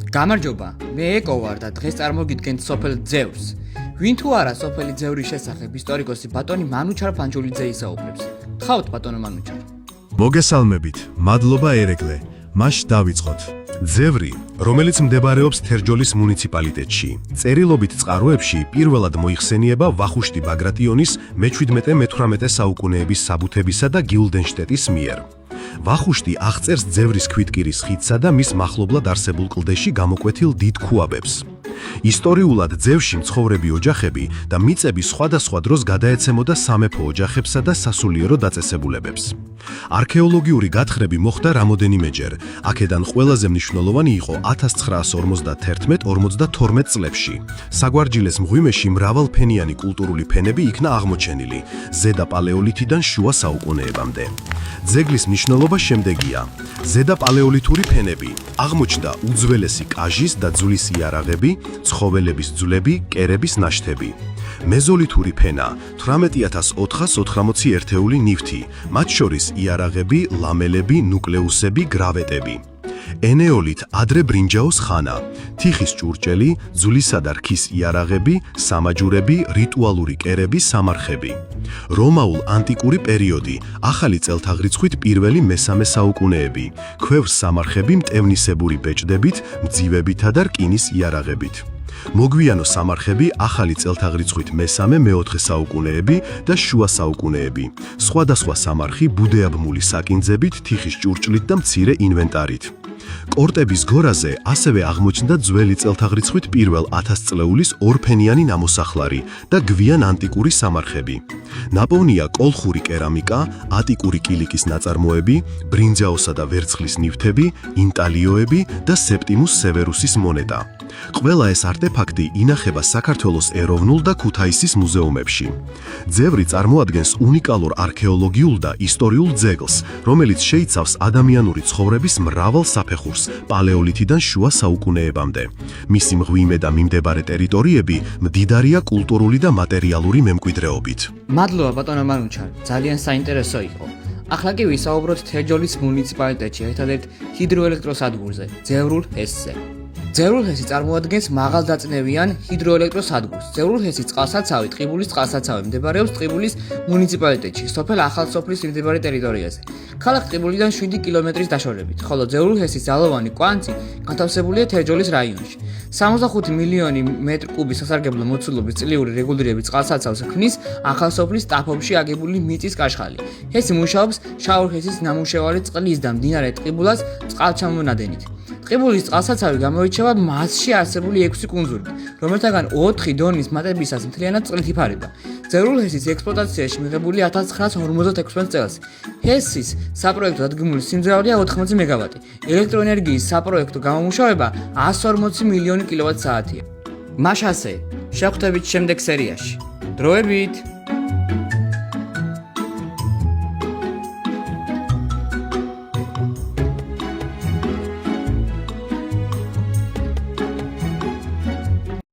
გამარჯობა, მე ეკო ვარ და დღეს წარმოგიდგენთ სოფელ ძევრს. ვინ თუ არა სოფელი ძევრის შესახებ ისტორიკოსი ბატონი მანუჩარ ფანჯულიძე ისაუბრებს. გხავთ ბატონო მანუჩარ. მოგესალმებით, მადლობა ერეკლე. მაშ დავიწყოთ. ძევრი, რომელიც მდებარეობს თერჯოლის მუნიციპალიტეტში, წერილობით წყაროებში პირველად მოიხსენიება ვახუშტი ბაგრატიონის მე-17-მე-18 საუკუნეების საბუთებისა და გიულდენშტეტის მიერ. ვახუშტი აღწერს ძევრის ქვითკირის ხიდსა და მის მახლობლად არსებულ კლდეში გამოკვეთილ დიდ ქუაბებს. ისტორიულად ძევში მცხოვრები ოჯახები და მიწები სხვადასხვა დროს გადაეცემოდა სამეფო ოჯახებსა და სასულიერო დაწესებულებებს. არქეოლოგიური გათხრები მოხდა რამოდენიმეჯერ. აქედან ყველაზე მნიშვნელოვანი იყო 1951-52 წლებში. საგვარჯილეს მღვიმეში მრავალფენიანი კულტურული ფენები იქნა აღმოჩენილი, ზედა პალეოლითიდან შუა საუკუნეებამდე. ძეგლის მნიშვნელობა შემდეგია. ზედა პალეოლითური ფენები. აღმოჩნდა უძველესი კაჟის და ძვლის იარაღები, ცხოველების ძვლები, კერების ნაშთები. მეზოლითური ფენა 18480 ერთეული ნივთი, მათ შორის იარაღები, ლამელები, ნუკლეუსები, გრავეტები. ენეოლით ადრე ბრინჯაოს ხანა, თიხის ჭურჭელი, ძვლისა და რქის იარაღები, სამაჯურები, რიტუალური კერები, სამარხები. რომაულ ანტიკური პერიოდი, ახალი წელთაღრიცხვით პირველი მე-3 საუკუნეები, ქვევს სამარხები მტევნისებური ბეჭდებით, მძივებითა და რკინის იარაღებით. მოგვიანო სამარხები ახალი წელთაღრიცხვით მე-3-მე-4 საუკუნეები და შუა საუკუნეები. სხვადასხვა სამარხი ბუდეაბმული საკინძებით, თიხის ჭურჭლით და მცირე ინვენტარით. კორტების გორაზე ასევე აღმოჩნდა ძველი წელთაღრიცხვით პირველ 1000 წლეულის ორფენიანი ნამოსახლარი და გვიან ანტიკური სამარხები. ნაპოვნია კოლხური კერამიკა, ატიკური კილიკის ნაწარმოები, ბრინჯაოსა და ვერცხლის ნივთები, ინტალიოები და სეპტიმუს სევერუსის მონეტა. ყველა ეს არტეფაქტი ინახება საქართველოს ეროვნულ და ქუთაისის მუზეუმებში. ძევრი წარმოადგენს უნიკალურ არქეოლოგიულ და ისტორიულ ძეგლს, რომელიც შეიცავს ადამიანური ცხოვრების მრავალ საფეხურს პალეოლითიდან შუა საუკუნეებამდე. მისი მღვიმე და მიმდებარე ტერიტორიები მდიდარია კულტურული და მატერიალური მემკვიდრეობით. მადლობა ბატონო მანუჩარ, ძალიან საინტერესო იყო. ახლა კი ვისაუბროთ თერჯოლის მუნიციპალიტეტში ერთადერთ ჰიდროელექტროსადგურზე, ძევრულ ჰესზე. ძევრულ ჰესი წარმოადგენს მაღალდაწნევიან ჰიდროელექტროსადგურს. ძევრულ ჰესის წყალსაცავი, ტყიბულის წყალსაცავი მდებარეობს ტყიბულის მუნიციპალიტეტში, სოფელ ახალსოფლის მიმდებარე ტერიტორიაზე. ქალაქ ტყიბულიდან 7 კილომეტრის დაშორებით, ხოლო ძევრულ ჰესის ძალოვანი კვანძი გათავსებულია თერჯოლის რაიონში. 65 მილიონი მეტრ კუბის სასარგებლო მოცულობის წლიური რეგულირების წყალსაცავს ქმნის ახალსოფლის ტაფობში აგებული მიწის კაშხალი. ჰესი მუშაობს შაურ ჰესის ნამუშევარი წყლის და მდინარე ტყიბულას წყალჩამონადენით. ტყიბულის წყალსაცავი გამოირჩევა მასში არსებული 6 კუნძულით, რომელთაგან 4 დონის მატებისას მთლიანად წყლით იფარება. ძევრულ ჰესის ექსპლუატაციაში მიღებული 1956 წელს. ჰესის საპროექტო დადგმული სიმძლავრეა 80 მეგავატი. ელექტროენერგიის საპროექტო გამომუშავება 140 მილიონი კილოვატ-საათია. მაშ ასე, შევხვდებით შემდეგ სერიაში. დროებით!